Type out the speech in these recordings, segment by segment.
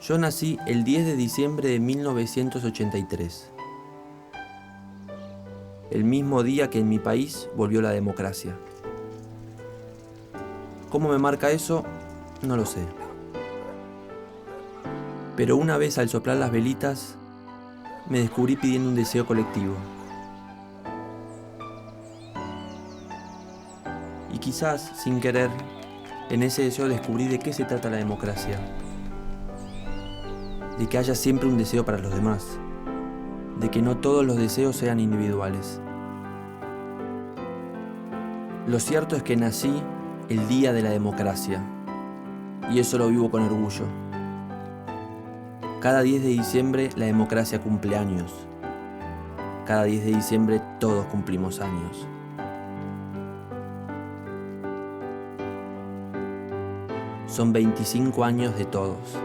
Yo nací el 10 de diciembre de 1983, el mismo día que en mi país volvió la democracia. ¿Cómo me marca eso? No lo sé. Pero una vez al soplar las velitas, me descubrí pidiendo un deseo colectivo. Y quizás, sin querer, en ese deseo descubrí de qué se trata la democracia. De que haya siempre un deseo para los demás. De que no todos los deseos sean individuales. Lo cierto es que nací el día de la democracia. Y eso lo vivo con orgullo. Cada 10 de diciembre la democracia cumple años. Cada 10 de diciembre todos cumplimos años. Son 25 años de todos.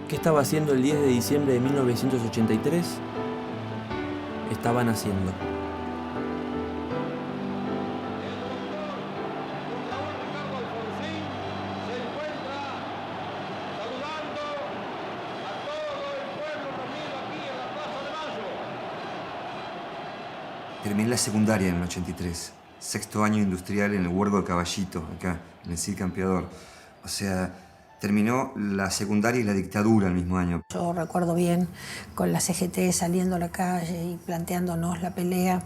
¿Qué estaba haciendo el 10 de diciembre de 1983? Estaba naciendo. Terminé la secundaria en el 83. Sexto año industrial en el Huergo de Caballito, acá, en el Cid Campeador. O sea, terminó la secundaria y la dictadura el mismo año. Yo recuerdo bien con la CGT saliendo a la calle y planteándonos la pelea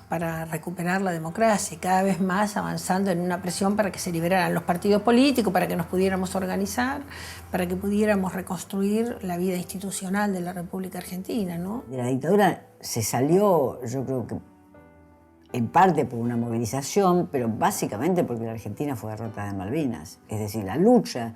para recuperar la democracia y cada vez más avanzando en una presión para que se liberaran los partidos políticos, para que nos pudiéramos organizar, para que pudiéramos reconstruir la vida institucional de la República Argentina, ¿no? De la dictadura se salió, yo creo que en parte por una movilización, pero básicamente porque la Argentina fue derrotada en Malvinas. Es decir, la lucha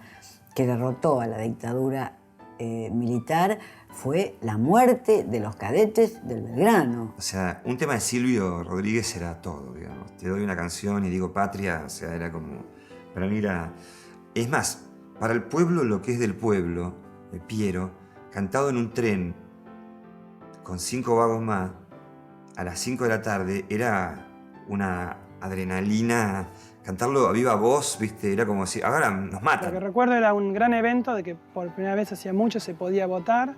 que derrotó a la dictadura militar fue la muerte de los cadetes del Belgrano. O sea, un tema de Silvio Rodríguez era todo, digamos. Te doy una canción y digo patria, o sea, era como... Para mí era... Es más, para el pueblo lo que es del pueblo, de Piero, cantado en un tren con 5 vagos más, a las 5 de la tarde, era una adrenalina. Cantarlo a viva voz, ¿viste? Era como si ahora nos matan. Lo que recuerdo era un gran evento de que por primera vez hacía mucho se podía votar.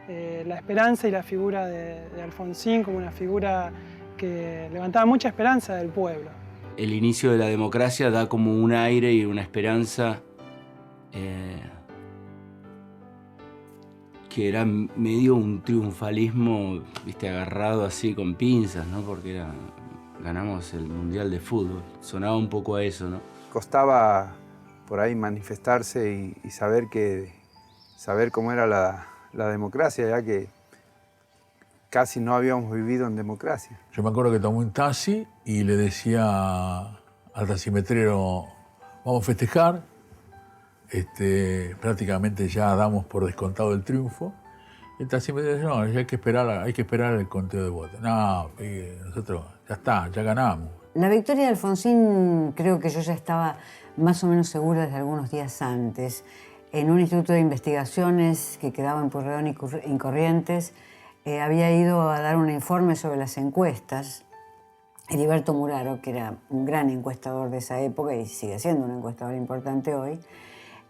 La esperanza y la figura de Alfonsín como una figura que levantaba mucha esperanza del pueblo. El inicio de la democracia da como un aire y una esperanza que era medio un triunfalismo, ¿viste? Agarrado así con pinzas, ¿no? Porque ganamos el Mundial de Fútbol. Sonaba un poco a eso, ¿no? Costaba por ahí manifestarse y saber cómo era la democracia, ya que casi no habíamos vivido en democracia. Yo me acuerdo que tomé un taxi y le decía al taximetrero, vamos a festejar. Prácticamente ya damos por descontado el triunfo. El taximetrero dice, no, ya hay que esperar el conteo de votos. No, nosotros ya está, ya ganamos. La victoria de Alfonsín creo que yo ya estaba más o menos segura desde algunos días antes. En un instituto de investigaciones que quedaba en Pueyrredón y Corrientes, había ido a dar un informe sobre las encuestas. Heriberto Muraro, que era un gran encuestador de esa época y sigue siendo un encuestador importante hoy,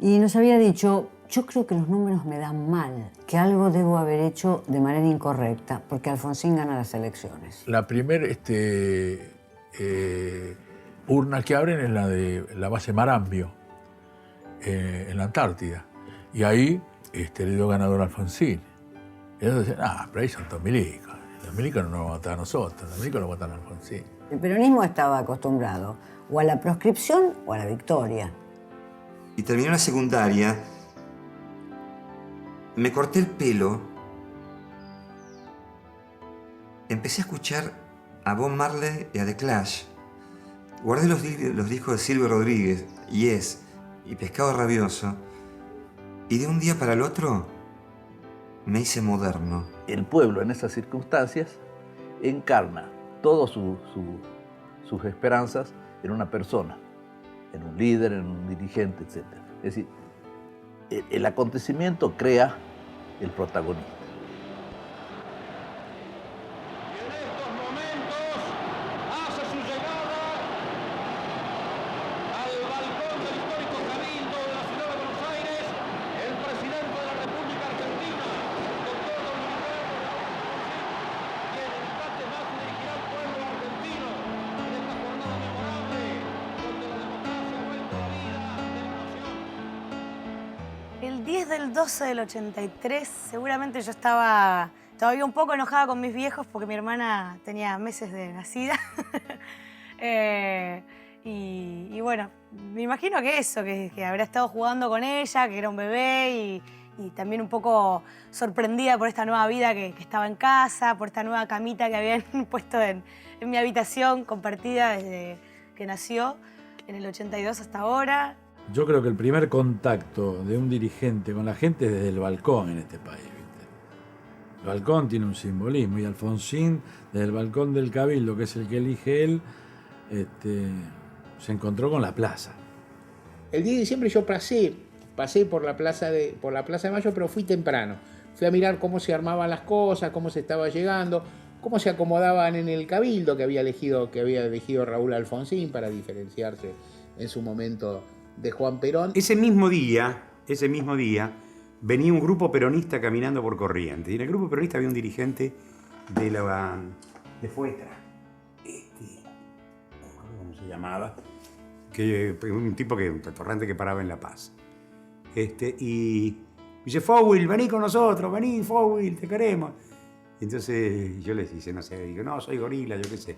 y nos había dicho, yo creo que los números me dan mal, que algo debo haber hecho de manera incorrecta, porque Alfonsín gana las elecciones. La primera urna que abren es la de la base Marambio, en la Antártida. Y ahí le dio ganador a Alfonsín. Y ellos decían, pero ahí son todos milicos. Los milicos no nos van a votar a nosotros, los milicos nos votan a Alfonsín. El peronismo estaba acostumbrado o a la proscripción o a la victoria. Y terminé la secundaria, me corté el pelo, empecé a escuchar a Bob Marley y a The Clash, guardé los discos de Silvio Rodríguez, Yes y Pescado Rabioso, y de un día para el otro me hice moderno. El pueblo en esas circunstancias encarna todas sus esperanzas en una persona, en un líder, en un dirigente, etc. Es decir, el acontecimiento crea el protagonista. Y en estos momentos hace su llegada 10 del 12 del 83, seguramente yo estaba todavía un poco enojada con mis viejos porque mi hermana tenía meses de nacida. Y bueno, me imagino que eso, que habrá estado jugando con ella, que era un bebé y también un poco sorprendida por esta nueva vida que estaba en casa, por esta nueva camita que habían puesto en mi habitación compartida desde que nació, en el 82 hasta ahora. Yo creo que el primer contacto de un dirigente con la gente es desde el balcón en este país, ¿viste? El balcón tiene un simbolismo y Alfonsín, desde el balcón del Cabildo, que es el que elige él, se encontró con la plaza. El 10 de diciembre yo pasé por la Plaza de Mayo, pero fui temprano. Fui a mirar cómo se armaban las cosas, cómo se estaba llegando, cómo se acomodaban en el Cabildo que había elegido Raúl Alfonsín para diferenciarse en su momento de Juan Perón. Ese mismo día, venía un grupo peronista caminando por Corrientes. Y en el grupo peronista había un dirigente de Fuetra. No recuerdo cómo se llamaba. Un tipo un restaurante que paraba en La Paz. Y dice, Fowil, vení con nosotros, vení, Fowil, te queremos. Y entonces yo les dice, no sé, digo, no, soy gorila, yo qué sé.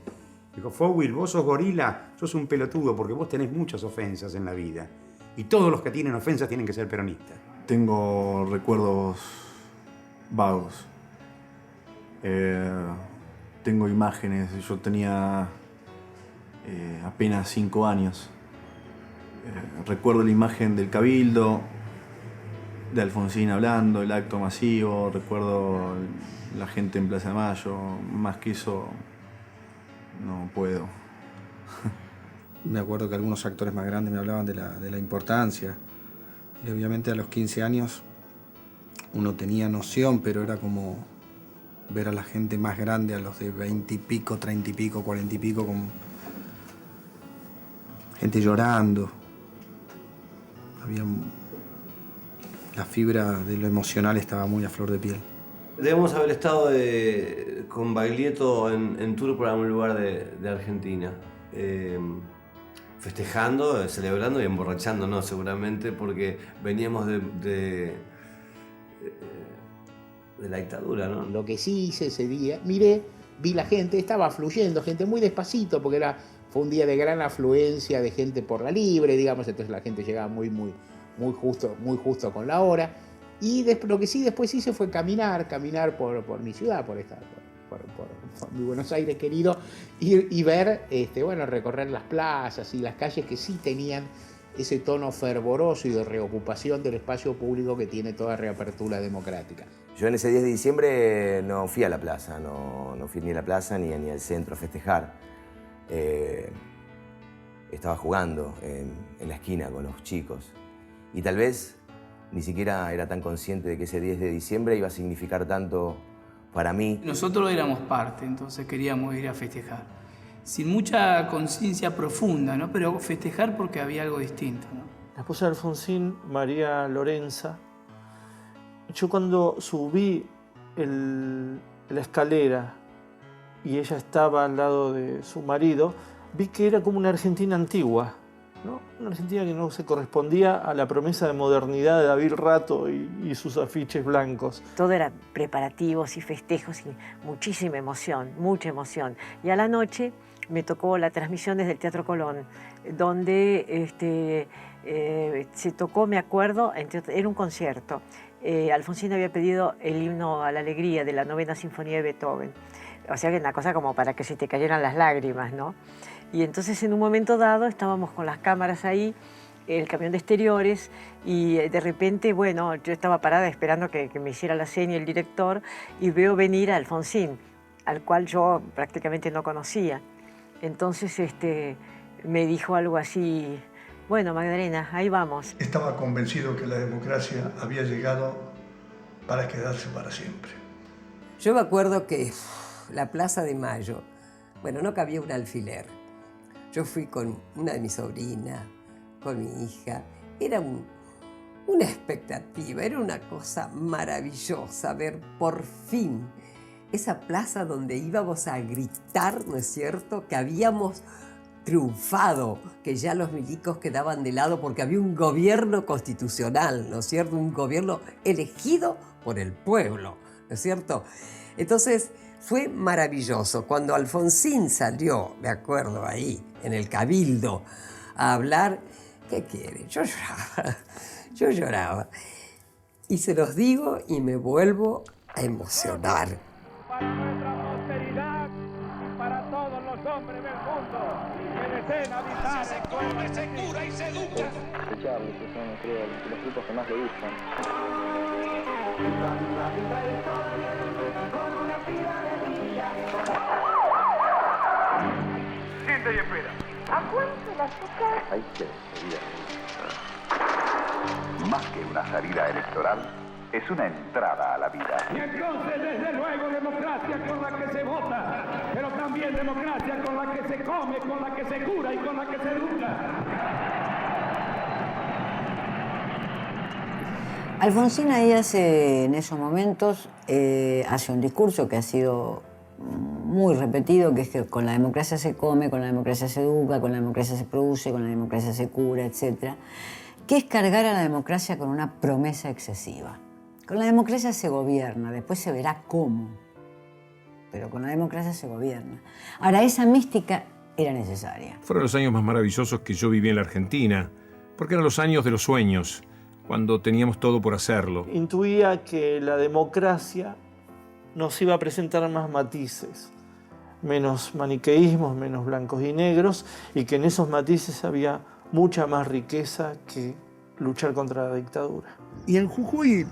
Digo, Fowil, vos sos gorila, sos un pelotudo porque vos tenés muchas ofensas en la vida. Y todos los que tienen ofensas tienen que ser peronistas. Tengo recuerdos vagos. Tengo imágenes. Yo tenía apenas 5 años. Recuerdo la imagen del Cabildo, de Alfonsín hablando, el acto masivo. Recuerdo la gente en Plaza de Mayo. Más que eso, no puedo. Me acuerdo que algunos actores más grandes me hablaban de la importancia. Y obviamente a los 15 años uno tenía noción, pero era como ver a la gente más grande, a los de 20 y pico, 30 y pico, 40 y pico, con gente llorando. La fibra de lo emocional estaba muy a flor de piel. Debemos haber estado con Baglietto en tour por algún lugar de Argentina. Festejando, celebrando y emborrachándonos seguramente porque veníamos de la dictadura, ¿no? Lo que sí hice ese día, vi la gente, estaba fluyendo, gente muy despacito porque fue un día de gran afluencia de gente por la libre, digamos, entonces la gente llegaba muy justo con la hora. Y lo que sí después hice fue caminar por mi ciudad, por mi Buenos Aires querido, y ver, recorrer las plazas y las calles que sí tenían ese tono fervoroso y de reocupación del espacio público que tiene toda reapertura democrática. Yo en ese 10 de diciembre no fui a la plaza, no fui ni a la plaza ni al centro a festejar. Estaba jugando en la esquina con los chicos y tal vez ni siquiera era tan consciente de que ese 10 de diciembre iba a significar tanto para mí. Nosotros éramos parte, entonces queríamos ir a festejar. Sin mucha conciencia profunda, ¿no? Pero festejar porque había algo distinto, ¿no? La esposa de Alfonsín, María Lorenza, yo cuando subí la escalera y ella estaba al lado de su marido, vi que era como una Argentina antigua, ¿no? Una Argentina que no se correspondía a la promesa de modernidad de David Rato y sus afiches blancos. Todo era preparativos y festejos y muchísima emoción, mucha emoción. Y a la noche me tocó la transmisión desde el Teatro Colón, donde se tocó, me acuerdo, era un concierto. Alfonsín había pedido el himno a la alegría de la 9ª Sinfonía de Beethoven. O sea que una cosa como para que se te cayeran las lágrimas, ¿no? Y entonces en un momento dado estábamos con las cámaras ahí, el camión de exteriores, y de repente, bueno, yo estaba parada esperando que me hiciera la seña el director y veo venir a Alfonsín, al cual yo prácticamente no conocía. Entonces me dijo algo así, bueno, Magdalena, ahí vamos. Estaba convencido que la democracia había llegado para quedarse para siempre. Yo me acuerdo que la Plaza de Mayo, bueno, no cabía un alfiler. Yo fui con una de mis sobrinas, con mi hija. Era una expectativa, era una cosa maravillosa ver por fin esa plaza donde íbamos a gritar, ¿no es cierto?, que habíamos triunfado, que ya los milicos quedaban de lado porque había un gobierno constitucional, ¿no es cierto? Un gobierno elegido por el pueblo, ¿no es cierto? Entonces fue maravilloso. Cuando Alfonsín salió, me acuerdo ahí, en el Cabildo, a hablar, ¿qué quiere? Yo lloraba. Y se los digo y me vuelvo a emocionar. Para nuestra posteridad y para todos los hombres del mundo que deseen habitar se come, se cura y se educa. Charlie, que son, creo, los grupos que más le gustan. Siente y espera. ¿Aguante el azúcar? Hay que seguir. Más que una salida electoral, es una entrada a la vida. Y entonces, desde luego, democracia con la que se vota, pero también democracia con la que se come, con la que se cura y con la que se educa. Alfonsín ahí en esos momentos, hace un discurso que ha sido muy repetido, que es que con la democracia se come, con la democracia se educa, con la democracia se produce, con la democracia se cura, etc. Que es cargar a la democracia con una promesa excesiva. Con la democracia se gobierna, después se verá cómo, pero con la democracia se gobierna. Ahora, esa mística era necesaria. Fueron los años más maravillosos que yo viví en la Argentina, porque eran los años de los sueños, cuando teníamos todo por hacerlo. Intuía que la democracia nos iba a presentar más matices, menos maniqueísmos, menos blancos y negros, y que en esos matices había mucha más riqueza que luchar contra la dictadura. Y en Jujuy,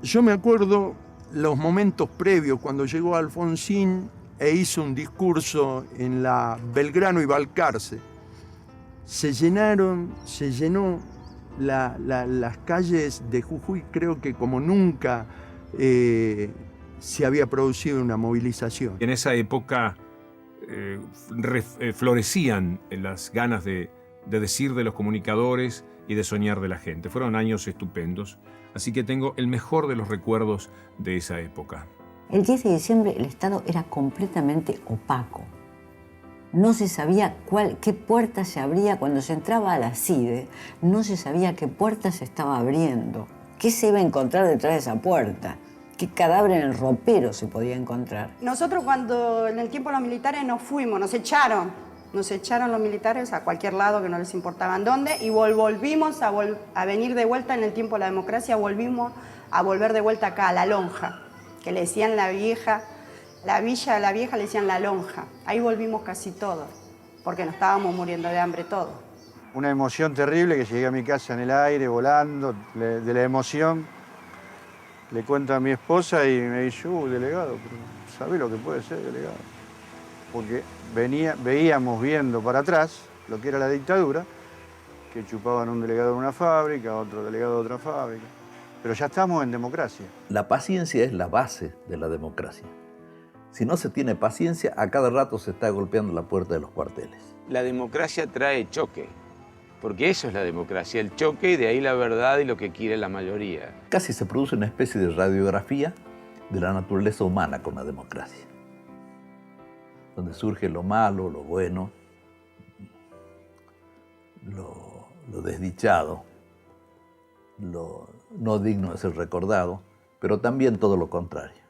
yo me acuerdo los momentos previos, cuando llegó Alfonsín e hizo un discurso en la Belgrano y Balcarce. Se llenó las calles de Jujuy, creo que como nunca se había producido una movilización. En esa época florecían las ganas de decir de los comunicadores y de soñar de la gente. Fueron años estupendos, así que tengo el mejor de los recuerdos de esa época. El 10 de diciembre el Estado era completamente opaco. No se sabía qué puerta se abría cuando se entraba a la CIDE, no se sabía qué puerta se estaba abriendo, qué se iba a encontrar detrás de esa puerta, qué cadáver en el ropero se podía encontrar. Nosotros cuando en el tiempo de los militares nos fuimos, nos echaron los militares a cualquier lado que no les importaba en dónde y volvimos a venir de vuelta en el tiempo de la democracia, volvimos a volver de vuelta acá a La Lonja, que le decían la vieja, la villa de la vieja le decían La Lonja. Ahí volvimos casi todos, porque nos estábamos muriendo de hambre todos. Una emoción terrible que llegué a mi casa en el aire, volando, de la emoción. Le cuento a mi esposa y me dice, delegado, pero ¿sabe lo que puede ser, delegado? Porque veíamos viendo para atrás lo que era la dictadura, que chupaban un delegado de una fábrica, otro delegado de otra fábrica. Pero ya estamos en democracia. La paciencia es la base de la democracia. Si no se tiene paciencia, a cada rato se está golpeando la puerta de los cuarteles. La democracia trae choque, porque eso es la democracia, el choque y de ahí la verdad y lo que quiere la mayoría. Casi se produce una especie de radiografía de la naturaleza humana con la democracia, donde surge lo malo, lo bueno, lo desdichado, lo no digno de ser recordado, pero también todo lo contrario.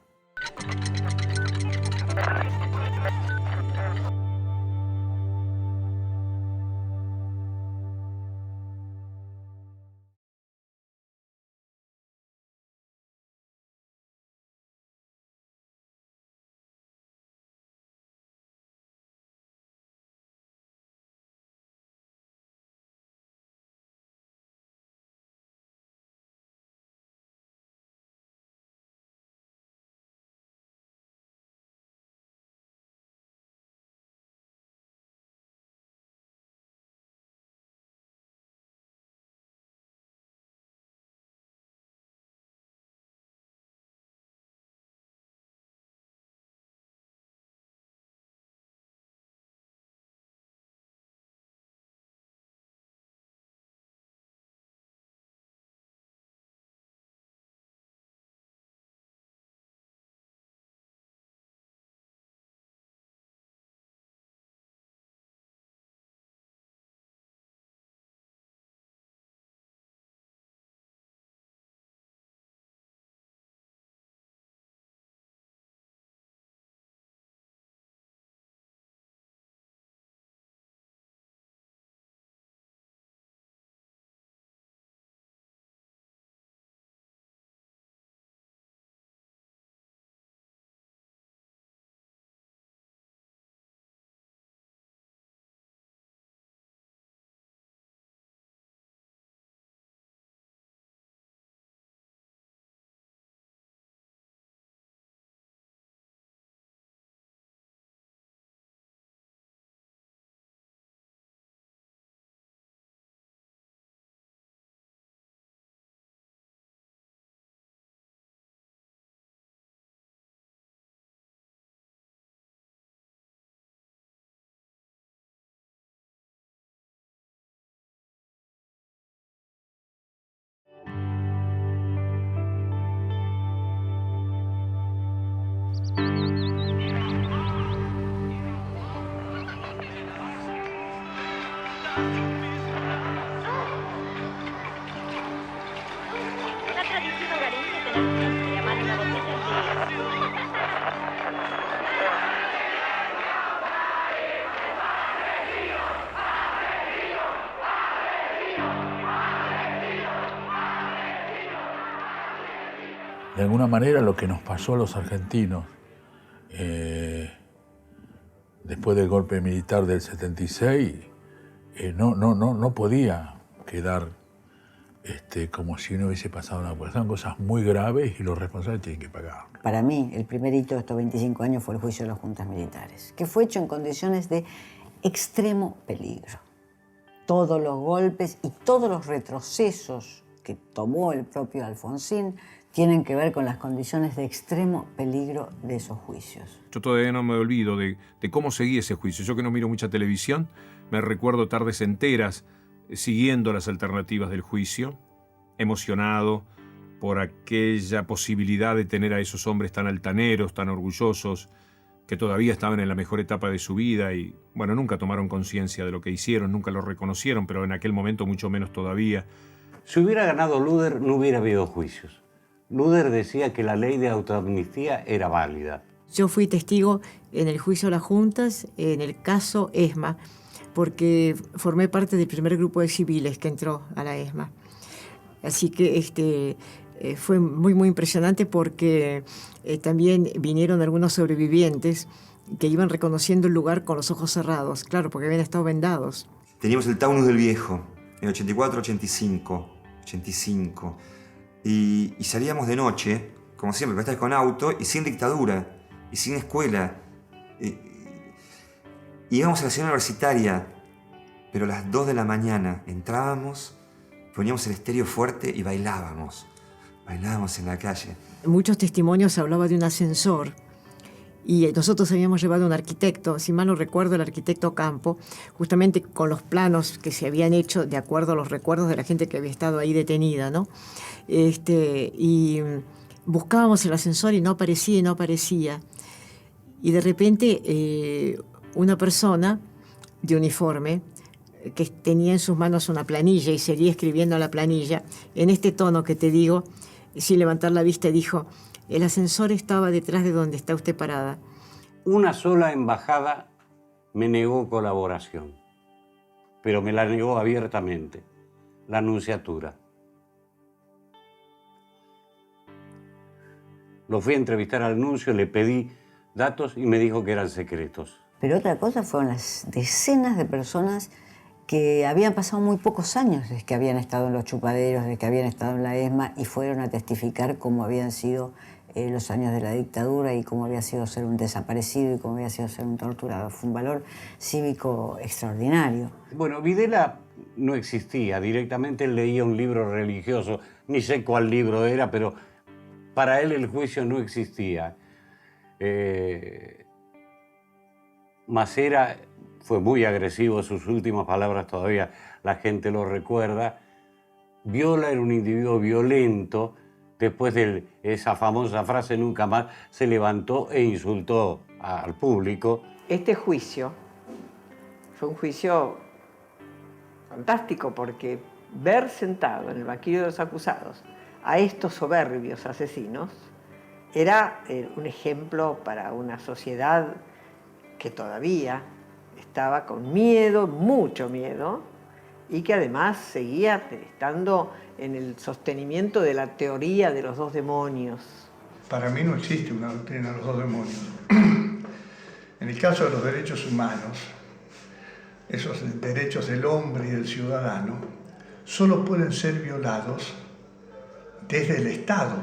Una tradición hogareña tener que llamar una botella De alguna manera lo que nos pasó a los argentinos después del golpe militar del 76 no podía quedar como si no hubiese pasado nada. Porque son cosas muy graves y los responsables tienen que pagar. Para mí, el primer hito de estos 25 años fue el juicio de las juntas militares, que fue hecho en condiciones de extremo peligro. Todos los golpes y todos los retrocesos que tomó el propio Alfonsín tienen que ver con las condiciones de extremo peligro de esos juicios. Yo todavía no me olvido de cómo seguí ese juicio. Yo que no miro mucha televisión, me recuerdo tardes enteras siguiendo las alternativas del juicio, emocionado por aquella posibilidad de tener a esos hombres tan altaneros, tan orgullosos, que todavía estaban en la mejor etapa de su vida y, bueno, nunca tomaron conciencia de lo que hicieron, nunca lo reconocieron, pero en aquel momento mucho menos todavía. Si hubiera ganado Luder, no hubiera habido juicios. Luder decía que la ley de autoamnistía era válida. Yo fui testigo en el juicio de las juntas, en el caso ESMA, porque formé parte del primer grupo de civiles que entró a la ESMA. Así que fue muy, muy impresionante porque también vinieron algunos sobrevivientes que iban reconociendo el lugar con los ojos cerrados, claro, porque habían estado vendados. Teníamos el Taunus del Viejo, en 84, 85. Y salíamos de noche, como siempre, estar con auto y sin dictadura, y sin escuela. Íbamos a la ciudad universitaria, pero a las 2 de la mañana entrábamos, poníamos el estéreo fuerte y bailábamos. Bailábamos en la calle. En muchos testimonios hablaba de un ascensor y nosotros habíamos llevado a un arquitecto, si mal no recuerdo, el arquitecto Campo, justamente con los planos que se habían hecho de acuerdo a los recuerdos de la gente que había estado ahí detenida, ¿no? Y buscábamos el ascensor y no aparecía. Y de repente una persona de uniforme que tenía en sus manos una planilla y seguía escribiendo la planilla, en este tono que te digo, sin levantar la vista, dijo: el ascensor estaba detrás de donde está usted parada. Una sola embajada me negó colaboración, pero me la negó abiertamente, la Nunciatura. Lo fui a entrevistar al nuncio, le pedí datos y me dijo que eran secretos. Pero otra cosa fueron las decenas de personas que habían pasado muy pocos años desde que habían estado en los chupaderos, desde que habían estado en la ESMA y fueron a testificar cómo habían sido los años de la dictadura y cómo había sido ser un desaparecido y cómo había sido ser un torturado. Fue un valor cívico extraordinario. Bueno, Videla no existía, directamente él leía un libro religioso, ni sé cuál libro era, pero para él el juicio no existía. Macera fue muy agresivo, sus últimas palabras todavía la gente lo recuerda. Viola era un individuo violento. Después de esa famosa frase "nunca más", se levantó e insultó al público. Este juicio fue un juicio fantástico porque ver sentado en el banquillo de los acusados a estos soberbios asesinos era un ejemplo para una sociedad que todavía estaba con miedo, mucho miedo, y que además seguía estando en el sostenimiento de la teoría de los dos demonios. Para mí no existe una doctrina de los dos demonios. En el caso de los derechos humanos, esos derechos del hombre y del ciudadano, solo pueden ser violados desde el Estado.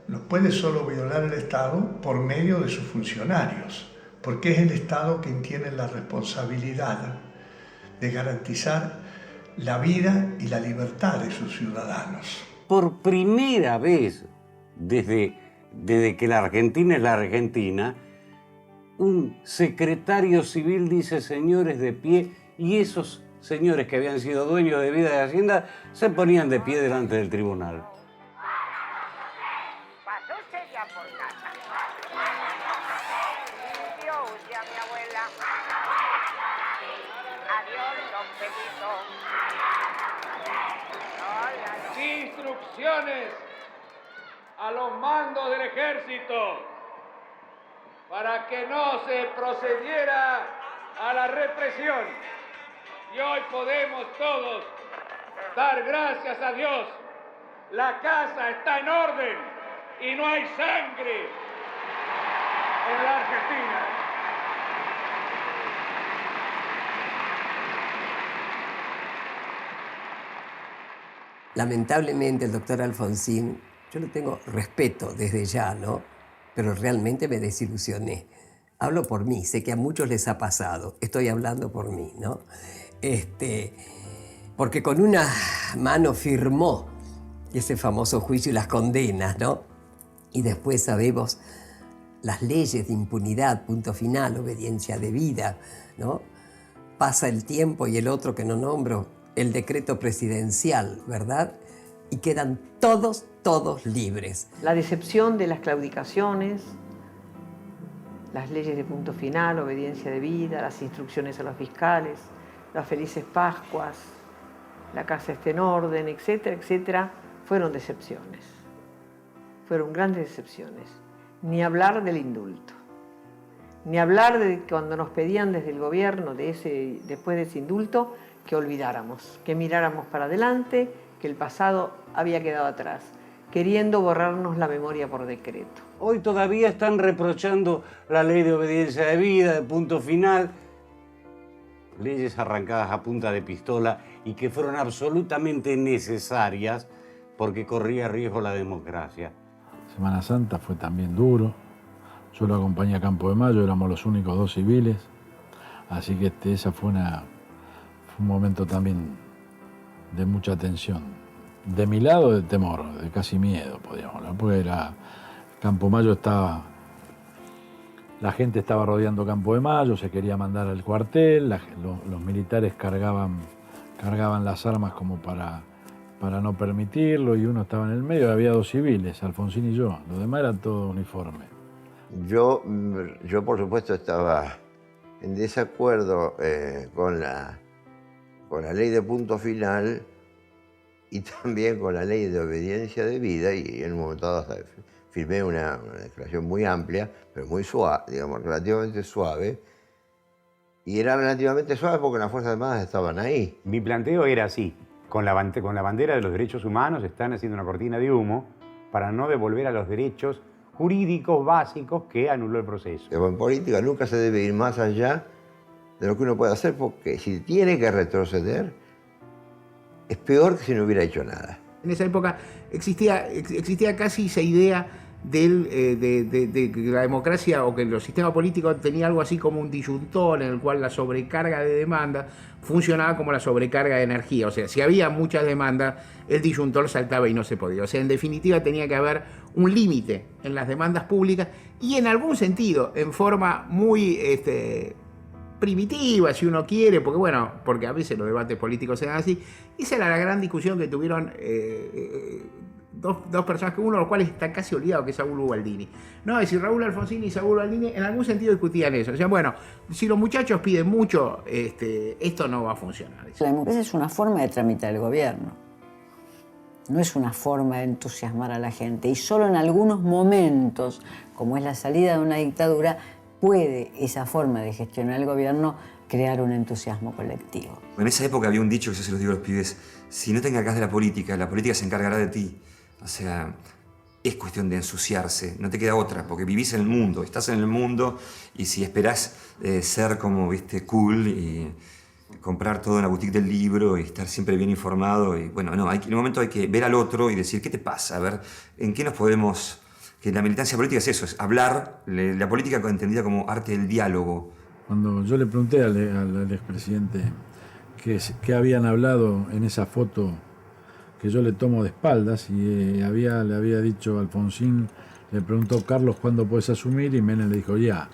Los puede solo violar el Estado por medio de sus funcionarios, porque es el Estado quien tiene la responsabilidad de garantizar la vida y la libertad de sus ciudadanos. Por primera vez desde que la Argentina es la Argentina, un secretario civil dice "señores de pie", y esos señores que habían sido dueños de vida y de hacienda se ponían de pie delante del tribunal. Instrucciones a los mandos del ejército para que no se procediera a la represión. Y hoy podemos todos dar gracias a Dios. La casa está en orden y no hay sangre en la Argentina. Lamentablemente el doctor Alfonsín, yo le tengo respeto desde ya, ¿no? Pero realmente me desilusioné. Hablo por mí, sé que a muchos les ha pasado, estoy hablando por mí, ¿no? Porque con una mano firmó ese famoso juicio y las condenas, ¿no? Y después sabemos las leyes de impunidad, punto final, obediencia debida, ¿no? Pasa el tiempo y el otro que no nombro, el decreto presidencial, ¿verdad? Y quedan todos libres. La decepción de las claudicaciones, las leyes de punto final, obediencia debida, las instrucciones a los fiscales, las felices Pascuas, la casa está en orden, etcétera, etcétera, fueron decepciones. Fueron grandes decepciones. Ni hablar del indulto. Ni hablar de cuando nos pedían desde el gobierno, después de ese indulto, que olvidáramos, que miráramos para adelante, que el pasado había quedado atrás, queriendo borrarnos la memoria por decreto. Hoy todavía están reprochando la ley de obediencia debida, de punto final, leyes arrancadas a punta de pistola y que fueron absolutamente necesarias porque corría riesgo la democracia. Semana Santa fue también duro. Yo lo acompañé a Campo de Mayo, éramos los únicos 2 civiles, así que esa fue un momento también de mucha tensión. De mi lado, de temor, de casi miedo, podríamos hablar, porque Campo de Mayo estaba... La gente estaba rodeando Campo de Mayo, se quería mandar al cuartel, los militares cargaban las armas como para no permitirlo, y uno estaba en el medio, había 2 civiles, Alfonsín y yo, los demás eran todo uniforme. Yo por supuesto estaba en desacuerdo con la ley de punto final y también con la ley de obediencia debida, y en un momento dado firmé una declaración muy amplia, pero muy suave, digamos, relativamente suave, y era relativamente suave porque las Fuerzas Armadas estaban ahí. Mi planteo era así: con la bandera de los derechos humanos están haciendo una cortina de humo para no devolver a los derechos jurídicos básicos que anuló el proceso. En política nunca se debe ir más allá de lo que uno puede hacer, porque si tiene que retroceder, es peor que si no hubiera hecho nada. En esa época existía casi esa idea de que la democracia o que el sistema político tenía algo así como un disyuntor en el cual la sobrecarga de demanda funcionaba como la sobrecarga de energía. O sea, si había muchas demandas, el disyuntor saltaba y no se podía. O sea, en definitiva tenía que haber un límite en las demandas públicas y en algún sentido, en forma muy primitiva, si uno quiere, porque a veces los debates políticos se dan así. Esa era la gran discusión que tuvieron dos personas, uno de los cuales está casi olvidado, que es Saúl Ubaldini. No, es decir, Raúl Alfonsín y Saúl Ubaldini en algún sentido discutían eso. O sea, bueno, si los muchachos piden mucho, esto no va a funcionar. La democracia es una forma de tramitar el gobierno. No es una forma de entusiasmar a la gente. Y solo en algunos momentos, como es la salida de una dictadura, puede esa forma de gestionar el gobierno crear un entusiasmo colectivo. En esa época había un dicho que yo se los digo a los pibes: si no te encargas de la política se encargará de ti. O sea, es cuestión de ensuciarse, no te queda otra, porque vivís en el mundo, estás en el mundo, y si esperás ser como, cool y comprar todo en la boutique del libro y estar siempre bien informado, y bueno, no, en un momento hay que ver al otro y decir, ¿qué te pasa? A ver, ¿en qué nos podemos...? Que la militancia política es eso, es hablar, la política entendida como arte del diálogo. Cuando yo le pregunté al expresidente qué habían hablado en esa foto que yo le tomo de espaldas, y le había dicho Alfonsín, le preguntó: Carlos, ¿cuándo puedes asumir? Y Menem le dijo: ya.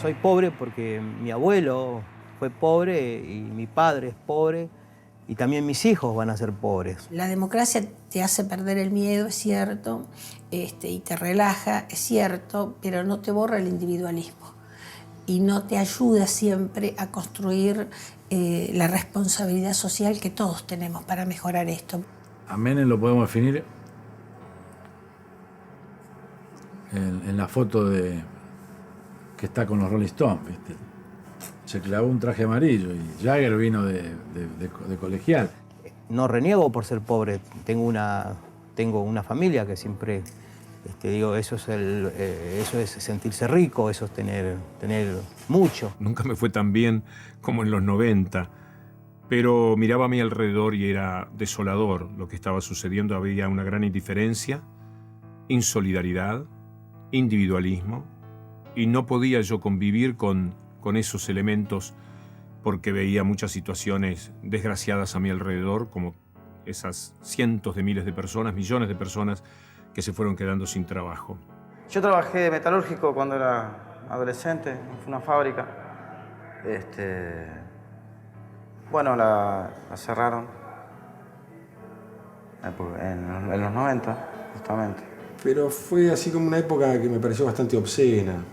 Soy pobre porque mi abuelo fue pobre y mi padre es pobre y también mis hijos van a ser pobres. La democracia te hace perder el miedo, es cierto, y te relaja, es cierto, pero no te borra el individualismo y no te ayuda siempre a construir la responsabilidad social que todos tenemos para mejorar esto. A Menem lo podemos definir en la foto que está con los Rolling Stones, ¿viste? Se clavó un traje amarillo y Jagger vino de colegial. No reniego por ser pobre, tengo una familia que siempre digo, eso es sentirse rico, eso es tener mucho. Nunca me fue tan bien como en los 90, pero miraba a mi alrededor y era desolador lo que estaba sucediendo. Había una gran indiferencia, insolidaridad, individualismo, y no podía yo convivir con esos elementos porque veía muchas situaciones desgraciadas a mi alrededor, como esas cientos de miles de personas, millones de personas que se fueron quedando sin trabajo. Yo trabajé de metalúrgico cuando era adolescente, en una fábrica. Bueno, la cerraron en los 90, justamente. Pero fue así como una época que me pareció bastante obscena.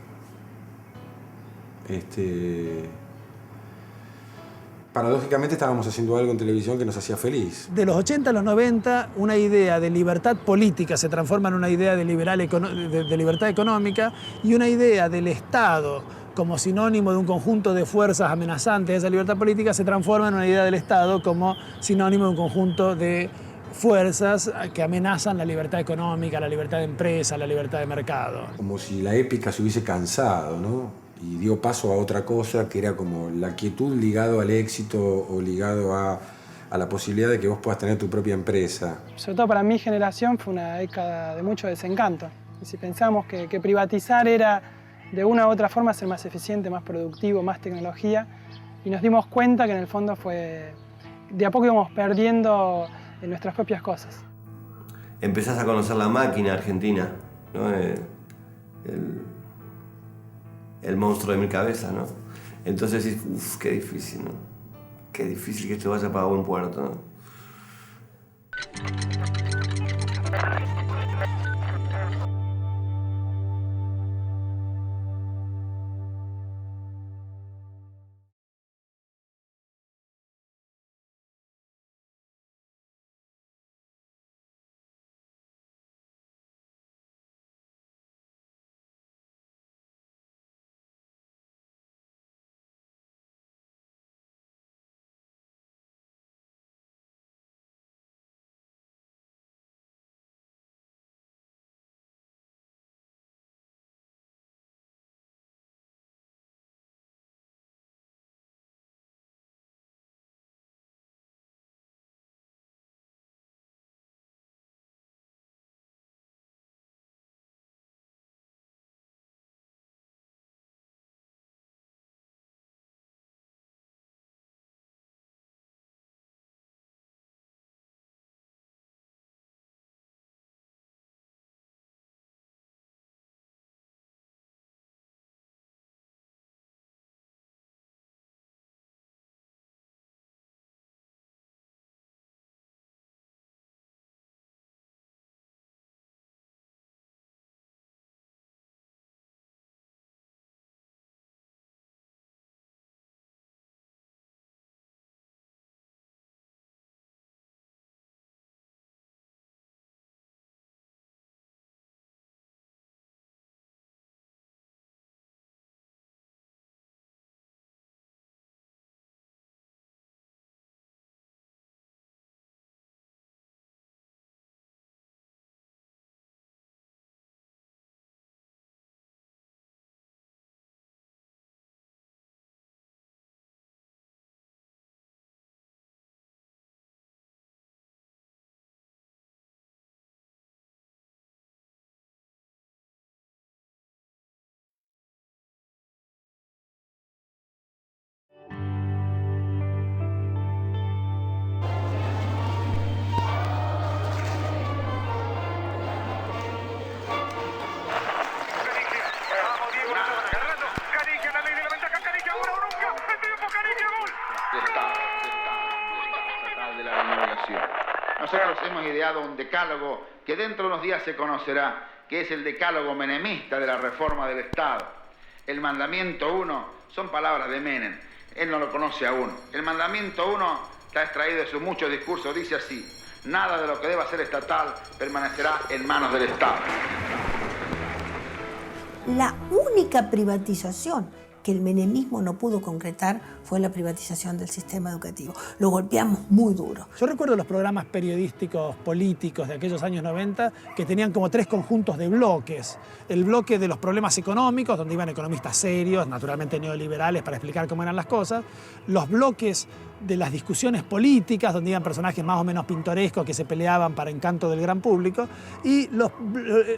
Paradójicamente estábamos haciendo algo en televisión que nos hacía feliz. De los 80 a los 90, una idea de libertad política se transforma en una idea de libertad económica y una idea del Estado como sinónimo de un conjunto de fuerzas amenazantes a esa libertad política se transforma en una idea del Estado como sinónimo de un conjunto de fuerzas que amenazan la libertad económica, la libertad de empresa, la libertad de mercado. Como si la épica se hubiese cansado, ¿no? Y dio paso a otra cosa que era como la quietud ligado al éxito o ligado a la posibilidad de que vos puedas tener tu propia empresa. Sobre todo para mi generación fue una década de mucho desencanto. Y si pensamos que privatizar era de una u otra forma ser más eficiente, más productivo, más tecnología, y nos dimos cuenta que en el fondo fue de a poco íbamos perdiendo nuestras propias cosas. Empezás a conocer la máquina argentina, ¿no? El monstruo de mil cabezas, ¿no? Entonces decís, uff, qué difícil, ¿no? Qué difícil que esto vaya para buen puerto, ¿no? espacio. Nosotros hemos ideado un decálogo que dentro de unos días se conocerá, que es el decálogo menemista de la reforma del Estado. El mandamiento 1 son palabras de Menem, él no lo conoce aún. El mandamiento 1 está extraído de sus muchos discursos, dice así: nada de lo que deba ser estatal permanecerá en manos del Estado. La única privatización que el menemismo no pudo concretar fue la privatización del sistema educativo. Lo golpeamos muy duro. Yo recuerdo los programas periodísticos políticos de aquellos años 90 que tenían como 3 conjuntos de bloques. El bloque de los problemas económicos, donde iban economistas serios, naturalmente neoliberales, para explicar cómo eran las cosas. Los bloques de las discusiones políticas, donde iban personajes más o menos pintorescos que se peleaban para encanto del gran público. Y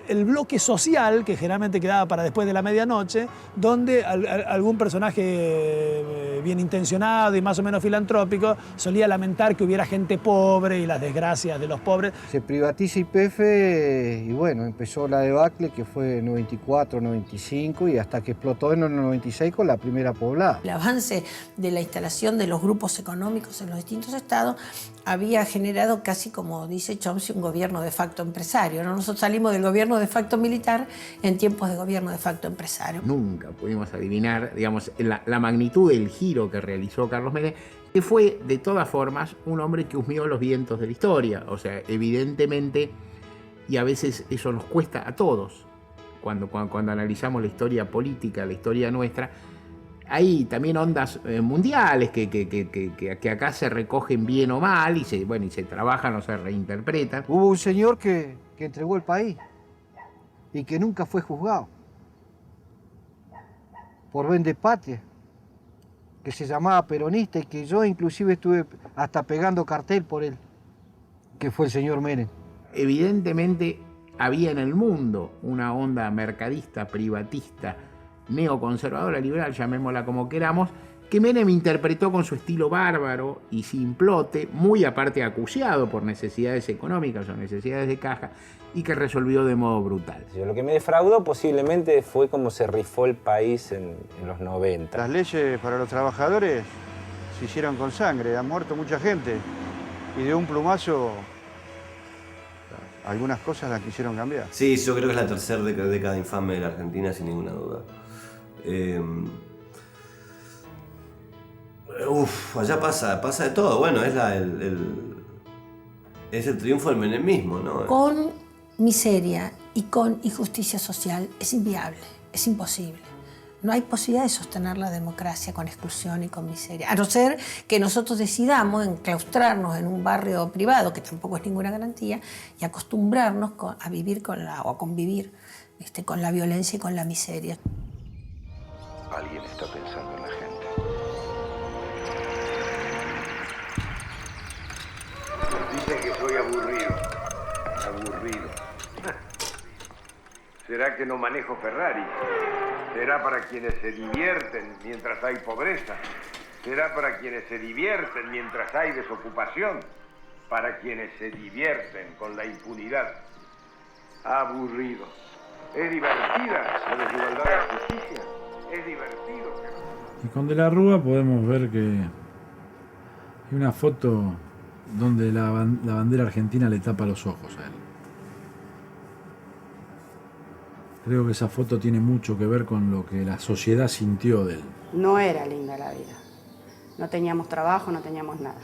el bloque social, que generalmente quedaba para después de la medianoche, donde algún personaje bien intencionado y más o menos filantrópico solía lamentar que hubiera gente pobre y las desgracias de los pobres. Se privatiza YPF y bueno, empezó la debacle que fue en 94, 95 y hasta que explotó en el 96 con la primera poblada. El avance de la instalación de los grupos económicos en los distintos estados había generado casi, como dice Chomsky, un gobierno de facto empresario, ¿no? Nosotros salimos del gobierno de facto militar en tiempos de gobierno de facto empresario. Nunca pudimos adivinar, digamos, la magnitud del giro que realizó Carlos Menem, que fue, de todas formas, un hombre que husmeó los vientos de la historia. O sea, evidentemente, y a veces eso nos cuesta a todos, cuando analizamos la historia política, la historia nuestra, hay también ondas mundiales que acá se recogen bien o mal y se trabajan o se reinterpretan. Hubo un señor que entregó el país y que nunca fue juzgado por vendepatria, que se llamaba peronista y que yo inclusive estuve hasta pegando cartel por él, que fue el señor Menem. Evidentemente había en el mundo una onda mercadista, privatista, neoconservadora, liberal, llamémosla como queramos, que Menem interpretó con su estilo bárbaro y simplote, muy aparte acuciado por necesidades económicas o necesidades de caja, y que resolvió de modo brutal. Lo que me defraudó posiblemente fue cómo se rifó el país en los 90. Las leyes para los trabajadores se hicieron con sangre, ha muerto mucha gente y de un plumazo algunas cosas las quisieron cambiar. Sí, yo creo que es la tercera década infame de la Argentina, sin ninguna duda. Allá pasa de todo. Bueno, es el triunfo del menemismo, ¿no? Con miseria y con injusticia social es inviable, es imposible. No hay posibilidad de sostener la democracia con exclusión y con miseria, a no ser que nosotros decidamos enclaustrarnos en un barrio privado, que tampoco es ninguna garantía, y acostumbrarnos a vivir o a convivir con la violencia y con la miseria. Alguien está pensando en la gente. Dicen que soy aburrido. ¿Será que no manejo Ferrari? ¿Será para quienes se divierten mientras hay pobreza? ¿Será para quienes se divierten mientras hay desocupación? Para quienes se divierten con la impunidad. Aburrido. ¿Es divertida la desigualdad de la justicia? Es divertido. Y con De la Rúa podemos ver que hay una foto donde la bandera argentina le tapa los ojos a él. Creo que esa foto tiene mucho que ver con lo que la sociedad sintió de él. No era linda la vida. No teníamos trabajo, no teníamos nada.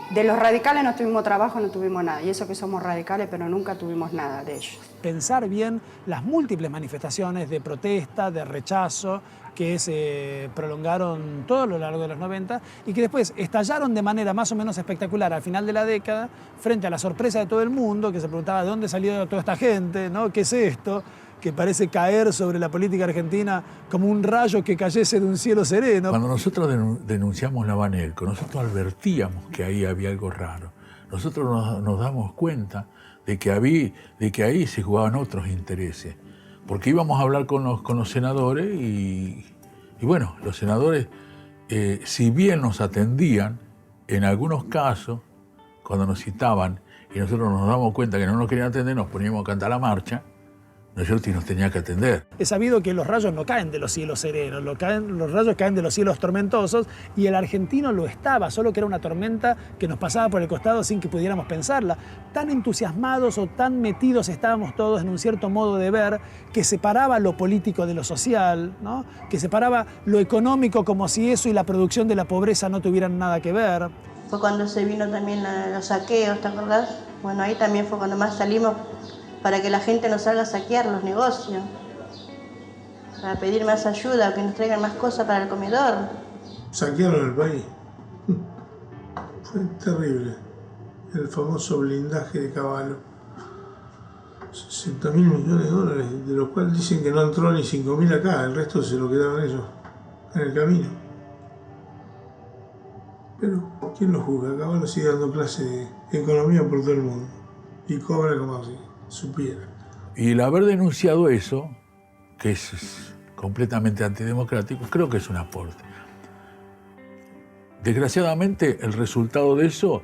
De los radicales no tuvimos trabajo, no tuvimos nada. Y eso que somos radicales, pero nunca tuvimos nada de ellos. Pensar bien las múltiples manifestaciones de protesta, de rechazo, que se prolongaron todo a lo largo de los 90 y que después estallaron de manera más o menos espectacular al final de la década, frente a la sorpresa de todo el mundo, que se preguntaba de dónde salió toda esta gente, ¿no? ¿Qué es esto? Que parece caer sobre la política argentina como un rayo que cayese de un cielo sereno. Cuando nosotros denunciamos la Banelco, nosotros advertíamos que ahí había algo raro. Nosotros nos damos cuenta de que ahí se jugaban otros intereses. Porque íbamos a hablar con los senadores y bueno, los senadores, si bien nos atendían, en algunos casos, cuando nos citaban y nosotros nos damos cuenta que no nos querían atender, nos poníamos a cantar la marcha, ¿no es cierto? Y nos tenía que atender. Es sabido que los rayos no caen de los cielos serenos, los rayos caen de los cielos tormentosos, y el argentino lo estaba, solo que era una tormenta que nos pasaba por el costado sin que pudiéramos pensarla. Tan entusiasmados o tan metidos estábamos todos en un cierto modo de ver que separaba lo político de lo social, ¿no? Que separaba lo económico como si eso y la producción de la pobreza no tuvieran nada que ver. Fue cuando se vino también los saqueos, ¿te acordás? Bueno, ahí también fue cuando más salimos para que la gente nos salga a saquear los negocios, para pedir más ayuda, que nos traigan más cosas para el comedor. Saquearon el país. Fue terrible. El famoso blindaje de Caballo. 60.000 millones de dólares, de los cuales dicen que no entró ni 5.000 acá, el resto se lo quedaron ellos en el camino. Pero, ¿quién lo juzga? Caballo sigue dando clases de economía por todo el mundo y cobra como si supiera. Y el haber denunciado eso, que es completamente antidemocrático, creo que es un aporte. Desgraciadamente, el resultado de eso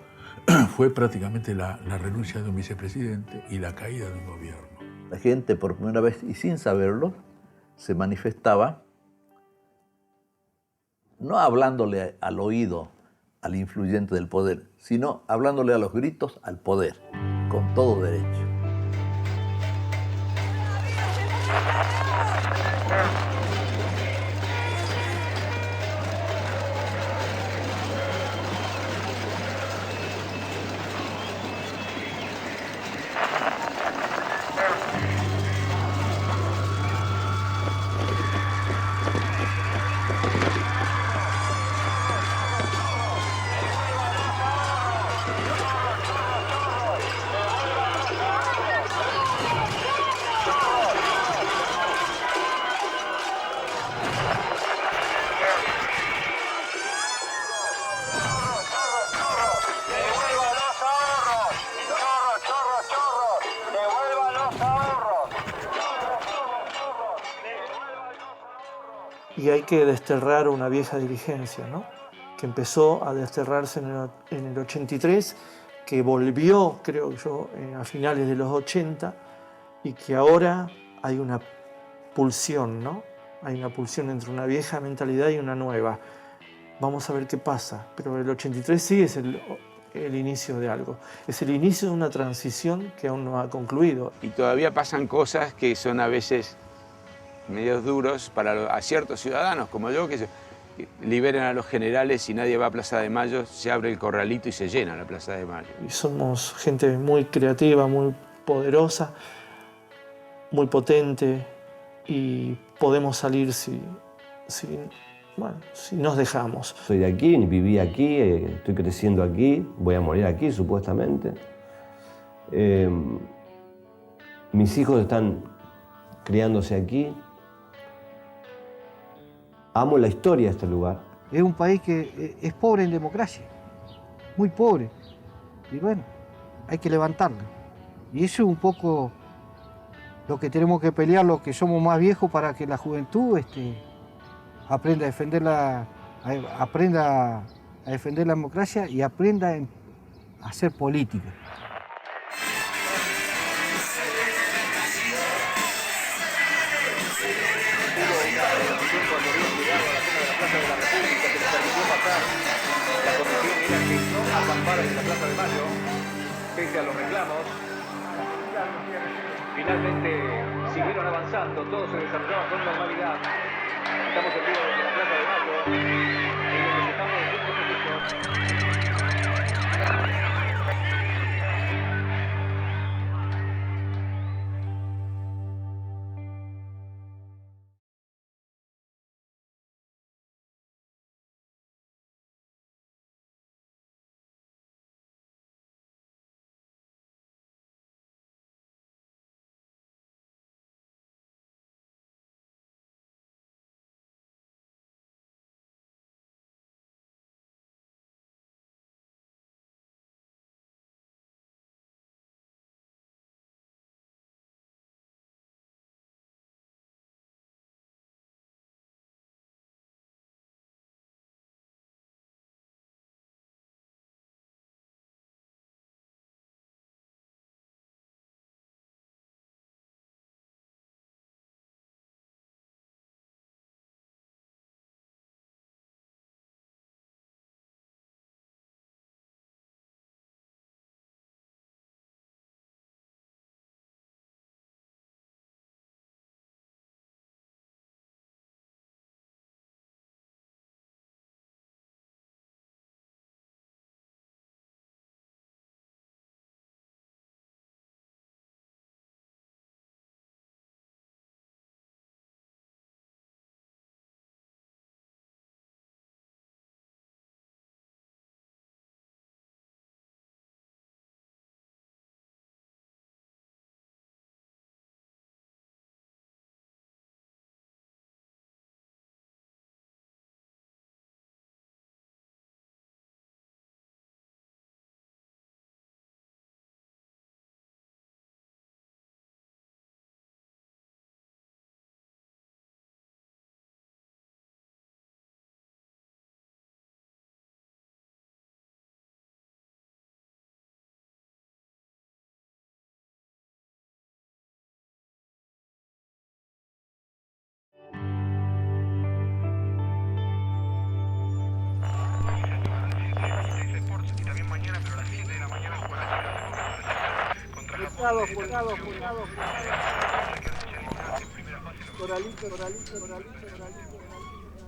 fue prácticamente la renuncia de un vicepresidente y la caída de un gobierno. La gente, por primera vez y sin saberlo, se manifestaba no hablándole al oído al influyente del poder, sino hablándole a los gritos al poder, con todo derecho. Y hay que desterrar una vieja dirigencia, ¿no? Que empezó a desterrarse en el 83, que volvió, creo yo, a finales de los 80, y que ahora hay una pulsión, ¿no? Hay una pulsión entre una vieja mentalidad y una nueva. Vamos a ver qué pasa, pero el 83 sí es el inicio de algo. Es el inicio de una transición que aún no ha concluido. Y todavía pasan cosas que son a veces medios duros a ciertos ciudadanos como yo, que liberan a los generales y nadie va a Plaza de Mayo, se abre el corralito y se llena la Plaza de Mayo. Y somos gente muy creativa, muy poderosa, muy potente, y podemos salir si nos dejamos. Soy de aquí, viví aquí, estoy creciendo aquí, voy a morir aquí supuestamente. Mis hijos están criándose aquí. Amo la historia de este lugar. Es un país que es pobre en democracia, muy pobre. Y bueno, hay que levantarlo. Y eso es un poco lo que tenemos que pelear los que somos más viejos, para que la juventud aprenda a defender la democracia y aprenda a hacer política. En la Plaza de Mayo, pese a los reclamos, finalmente siguieron avanzando, todo se desarrollaba con normalidad. Estamos en vivo desde la Plaza de Mayo, en donde estamos en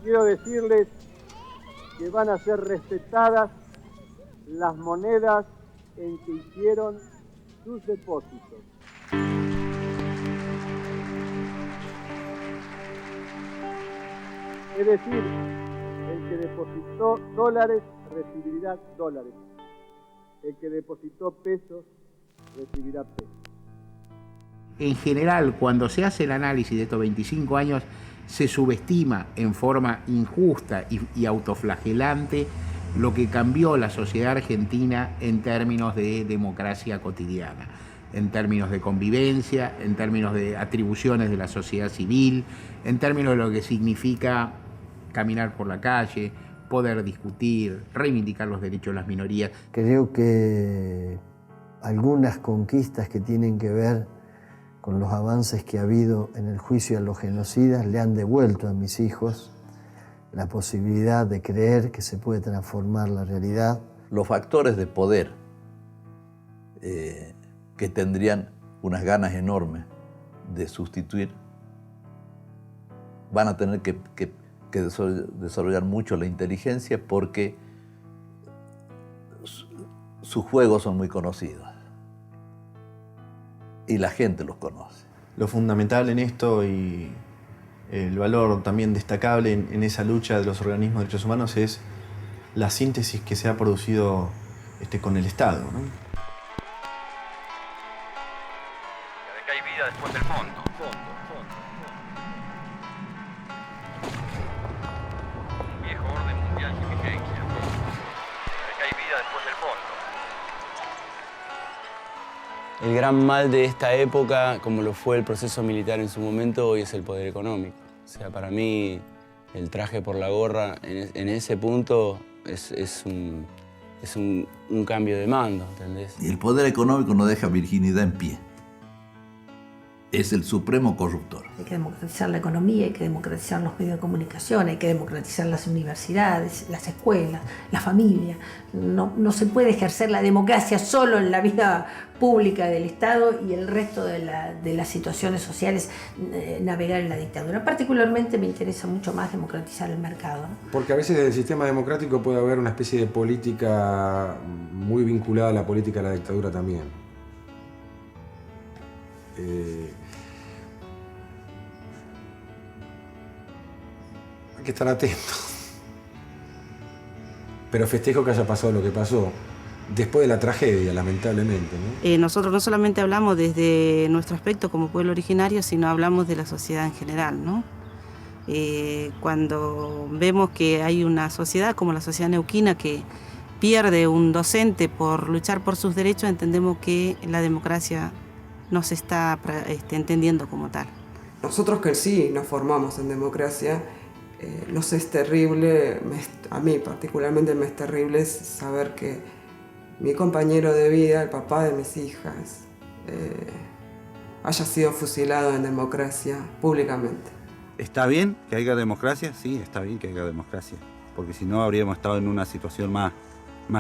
Quiero decirles que van a ser respetadas las monedas en que hicieron sus depósitos. Es decir, el que depositó dólares recibirá dólares. El que depositó pesos recibirá pesos. En general, cuando se hace el análisis de estos 25 años, se subestima en forma injusta y autoflagelante lo que cambió la sociedad argentina en términos de democracia cotidiana, en términos de convivencia, en términos de atribuciones de la sociedad civil, en términos de lo que significa caminar por la calle, poder discutir, reivindicar los derechos de las minorías. Creo que algunas conquistas que tienen que ver con los avances que ha habido en el juicio a los genocidas le han devuelto a mis hijos la posibilidad de creer que se puede transformar la realidad. Los factores de poder que tendrían unas ganas enormes de sustituir van a tener que desarrollar mucho la inteligencia porque sus juegos son muy conocidos y la gente los conoce. Lo fundamental en esto y el valor también destacable en esa lucha de los organismos de derechos humanos es la síntesis que se ha producido con el Estado, ¿no? De que hay vida después del fondo. Un viejo orden mundial sin vigencia. De que hay vida después del fondo. El gran mal de esta época, como lo fue el proceso militar en su momento, hoy es el poder económico. O sea, para mí, el traje por la gorra en ese punto es un cambio de mando, ¿entendés? Y el poder económico no deja virginidad en pie. Es el supremo corruptor. Hay que democratizar la economía, hay que democratizar los medios de comunicación, hay que democratizar las universidades, las escuelas, la familia. No se puede ejercer la democracia solo en la vida pública del Estado y el resto de las situaciones sociales navegar en la dictadura. Particularmente me interesa mucho más democratizar el mercado, ¿no? Porque a veces en el sistema democrático puede haber una especie de política muy vinculada a la política de la dictadura también. Hay que estar atentos. Pero festejo que haya pasado lo que pasó después de la tragedia, lamentablemente, ¿no? Nosotros no solamente hablamos desde nuestro aspecto como pueblo originario, sino hablamos de la sociedad en general, ¿no? Cuando vemos que hay una sociedad como la sociedad neuquina que pierde un docente por luchar por sus derechos, entendemos que la democracia no se está entendiendo como tal. Nosotros que sí nos formamos en democracia, nos es terrible, a mí particularmente me es terrible saber que mi compañero de vida, el papá de mis hijas, haya sido fusilado en democracia públicamente. ¿Está bien que haya democracia? Sí, está bien que haya democracia, porque si no habríamos estado en una situación más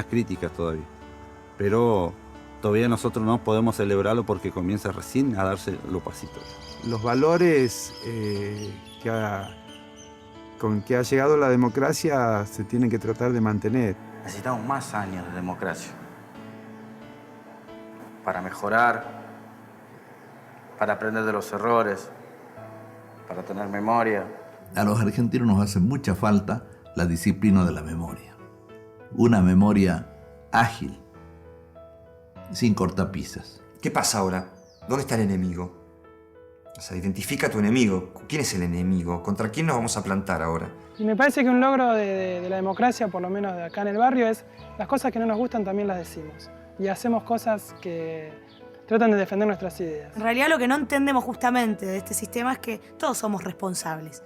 crítica todavía. Pero todavía nosotros no podemos celebrarlo porque comienza recién a darse los pasitos. Los valores con que ha llegado la democracia se tienen que tratar de mantener. Necesitamos más años de democracia para mejorar, para aprender de los errores, para tener memoria. A los argentinos nos hace mucha falta la disciplina de la memoria. Una memoria ágil, sin cortapisas. ¿Qué pasa ahora? ¿Dónde está el enemigo? O sea, identifica a tu enemigo. ¿Quién es el enemigo? ¿Contra quién nos vamos a plantar ahora? Y me parece que un logro de la democracia, por lo menos de acá en el barrio, es las cosas que no nos gustan también las decimos. Y hacemos cosas que tratan de defender nuestras ideas. En realidad lo que no entendemos justamente de este sistema es que todos somos responsables.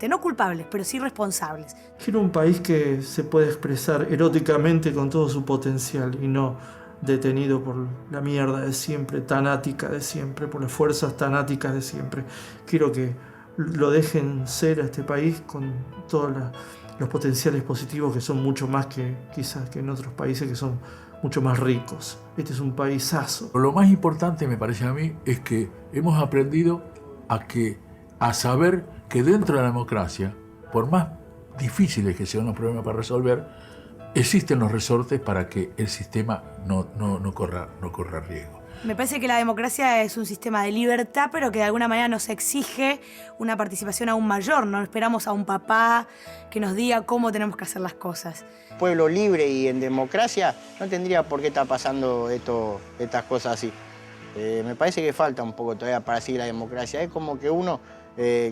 No culpables, pero sí responsables. Quiero un país que se pueda expresar eróticamente con todo su potencial y no detenido por la mierda de siempre, tanática de siempre, por las fuerzas tanáticas de siempre. Quiero que lo dejen ser a este país con todas los potenciales positivos que son mucho más que quizás que en otros países que son mucho más ricos. Este es un paisazo. Lo más importante, me parece a mí, es que hemos aprendido a saber que dentro de la democracia, por más difíciles que sean los problemas para resolver, existen los resortes para que el sistema no corra riesgo. Me parece que la democracia es un sistema de libertad, pero que de alguna manera nos exige una participación aún mayor. No esperamos a un papá que nos diga cómo tenemos que hacer las cosas. Pueblo libre y en democracia no tendría por qué estar pasando estas cosas así. Me parece que falta un poco todavía para seguir la democracia. Es como que uno,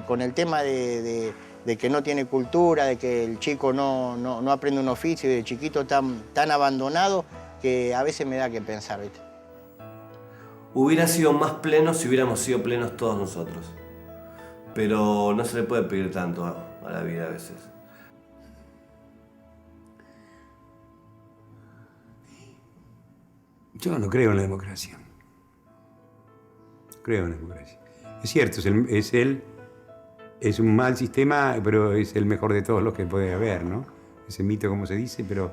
con el tema de que no tiene cultura, de que el chico no aprende un oficio y de chiquito tan abandonado, que a veces me da que pensar, ¿viste? Hubiera sido más pleno si hubiéramos sido plenos todos nosotros. Pero no se le puede pedir tanto a la vida a veces. Yo no creo en la democracia. Creo en la democracia. Es cierto, es un mal sistema, pero es el mejor de todos los que puede haber, ¿no? Ese mito, como se dice, pero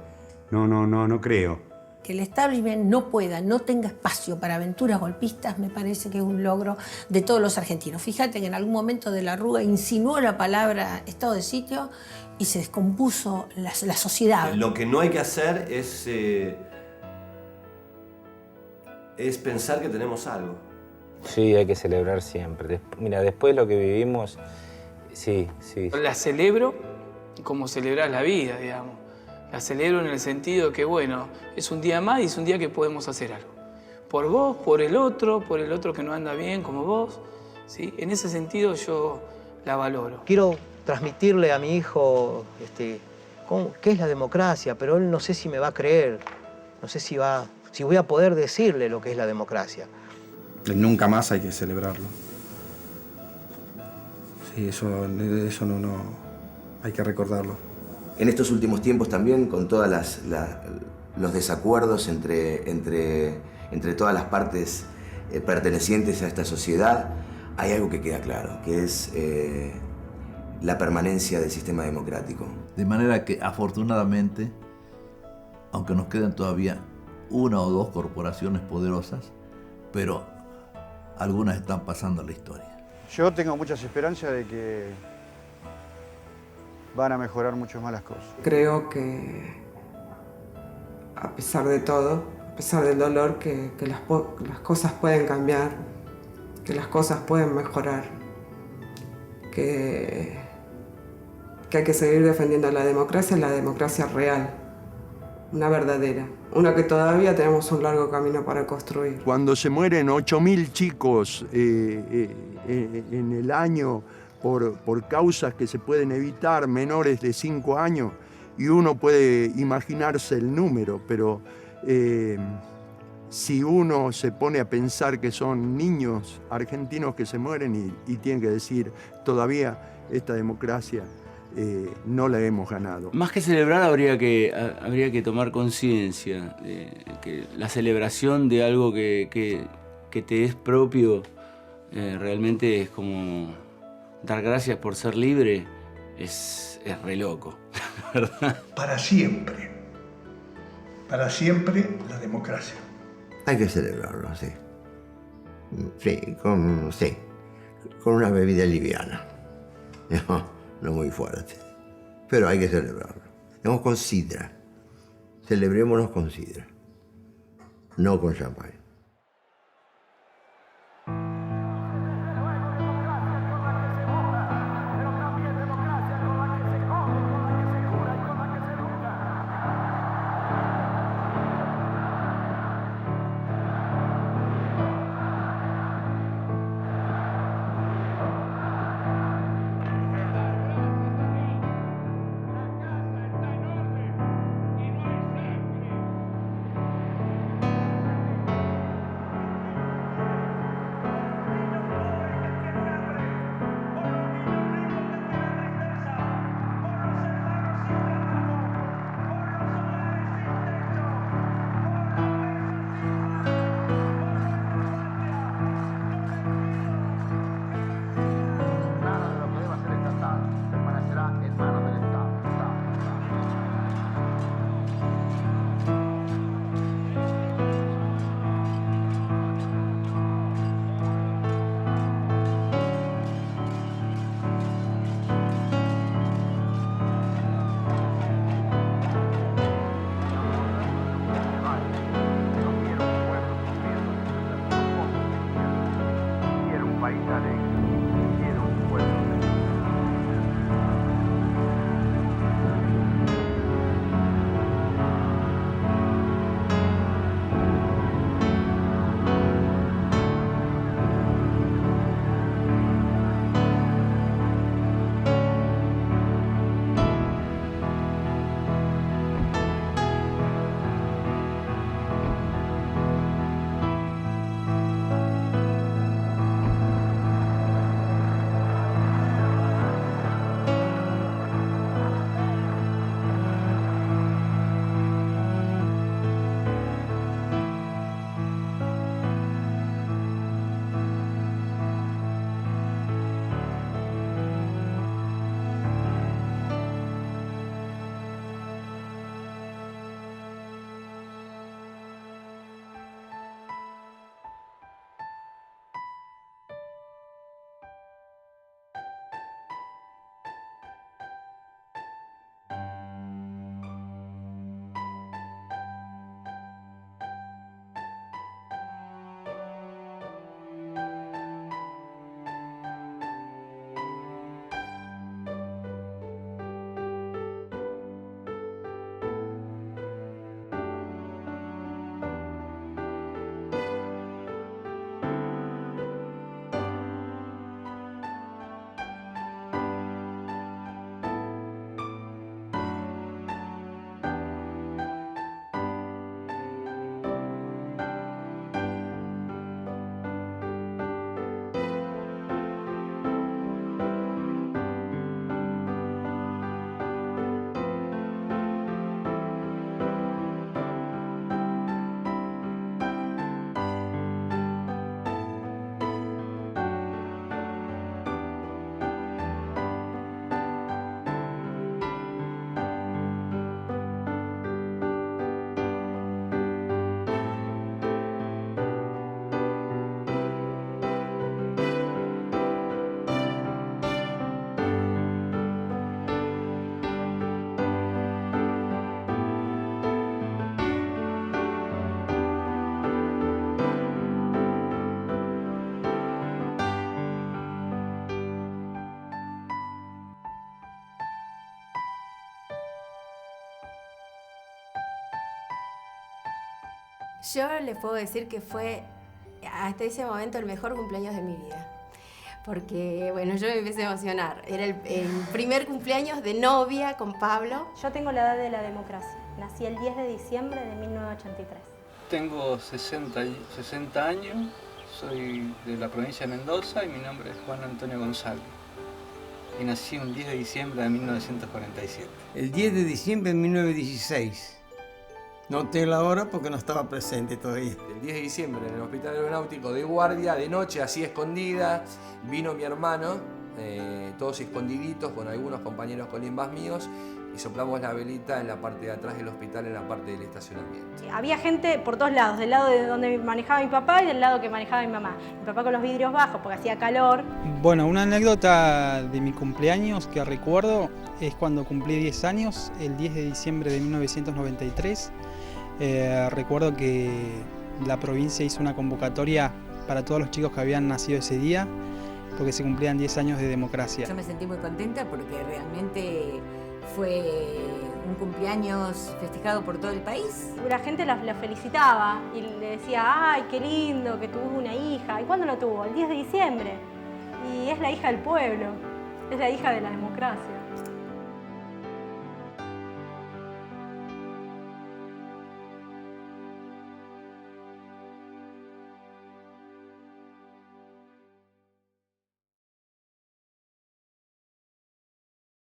no creo. Que el establishment no tenga espacio para aventuras golpistas, me parece que es un logro de todos los argentinos. Fíjate que en algún momento de la Rúa insinuó la palabra estado de sitio y se descompuso la sociedad. Lo que no hay que hacer es pensar que tenemos algo. Sí, hay que celebrar siempre. Mira, después de lo que vivimos, sí. La celebro como celebrar la vida, digamos. La celebro en el sentido que, bueno, es un día más y es un día que podemos hacer algo. Por vos, por el otro que no anda bien como vos, ¿sí? En ese sentido yo la valoro. Quiero transmitirle a mi hijo qué es la democracia, pero él no sé si me va a creer, no sé si voy a poder decirle lo que es la democracia. Nunca más hay que celebrarlo. Sí, eso no hay que recordarlo. En estos últimos tiempos también, con todos los desacuerdos entre todas las partes pertenecientes a esta sociedad, hay algo que queda claro, que es la permanencia del sistema democrático. De manera que, afortunadamente, aunque nos quedan todavía una o dos corporaciones poderosas, pero algunas están pasando a la historia. Yo tengo muchas esperanzas de que van a mejorar mucho más las cosas. Creo que, a pesar de todo, a pesar del dolor, que las cosas pueden cambiar, que las cosas pueden mejorar, que hay que seguir defendiendo la democracia real, una verdadera, una que todavía tenemos un largo camino para construir. Cuando se mueren 8.000 chicos en el año por causas que se pueden evitar, menores de 5 años, y uno puede imaginarse el número, pero si uno se pone a pensar que son niños argentinos que se mueren y tienen que decir, todavía esta democracia no la hemos ganado. Más que celebrar, habría que tomar conciencia de que la celebración de algo que te es propio realmente es como dar gracias por ser libre, es re loco, ¿verdad? Para siempre la democracia. Hay que celebrarlo, sí. Con una bebida liviana. No muy fuerte. Pero hay que celebrarlo. Digamos con sidra. Celebrémonos con sidra. No con champán. Yo les puedo decir que fue hasta ese momento el mejor cumpleaños de mi vida. Porque, bueno, yo me empecé a emocionar. Era el primer cumpleaños de novia con Pablo. Yo tengo la edad de la democracia. Nací el 10 de diciembre de 1983. Tengo 60 años, soy de la provincia de Mendoza y mi nombre es Juan Antonio González. Y nací un 10 de diciembre de 1947. El 10 de diciembre de 1916. Noté la hora porque no estaba presente todavía. El 10 de diciembre en el Hospital Aeronáutico de guardia, de noche, así escondida, vino mi hermano, todos escondiditos con algunos compañeros colimbas míos, y soplamos la velita en la parte de atrás del hospital, en la parte del estacionamiento. Había gente por todos lados, del lado de donde manejaba mi papá y del lado que manejaba mi mamá. Mi papá con los vidrios bajos porque hacía calor. Bueno, una anécdota de mi cumpleaños que recuerdo es cuando cumplí 10 años, el 10 de diciembre de 1993. Recuerdo que la provincia hizo una convocatoria para todos los chicos que habían nacido ese día porque se cumplían 10 años de democracia. Yo me sentí muy contenta porque realmente fue un cumpleaños festejado por todo el país. La gente la felicitaba y le decía, ay, qué lindo que tuvo una hija. ¿Y cuándo lo tuvo? El 10 de diciembre. Y es la hija del pueblo, es la hija de la democracia.